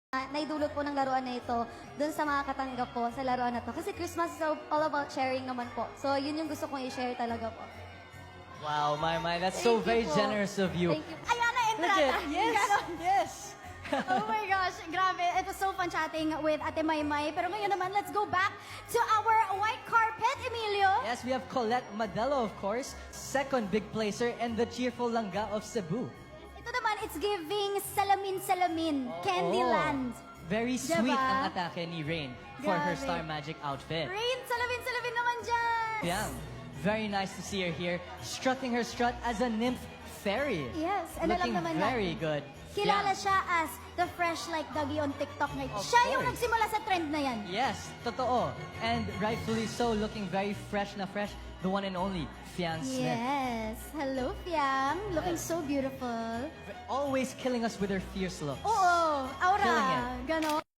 Naidulot po ng laruan na ito dun sa mga katanggap po sa laruan na to. Kasi Christmas is all about sharing naman po. So, yun yung gusto kong i-share talaga po. Wow, my, that's so Thank you very po. generous of you. Thank you. Ayan na, Look entrata. at, yes, yes. Oh my gosh, grabe. It was so fun chatting with Ate Maymay. Pero ngayon naman, let's go back to our white carpet, Emilio. Yes, we have Colette Madelo, of course, second big placer, and the cheerful Langga of Cebu. Ito naman, it's giving salamin-salamin, Candyland. Very sweet Diba? ang atake ni Rain for her Grabe. Star Magic outfit. Rain, salamin-salamin naman dyan. Yeah, very nice to see her here, strutting her strut as a nymph fairy. Yes, and alam Looking naman very natin. good. Kilala Yeah. siya as the fresh like Dougie on TikTok night. Of Siya yung course. nagsimula sa trend na yan. Yes, totoo. And rightfully so, looking very fresh na fresh, the one and only Fian Smith. Yes. Hello, Fiam. Looking Yes. so beautiful. Always killing us with her fierce looks. Oo, Killing aura. Ganon.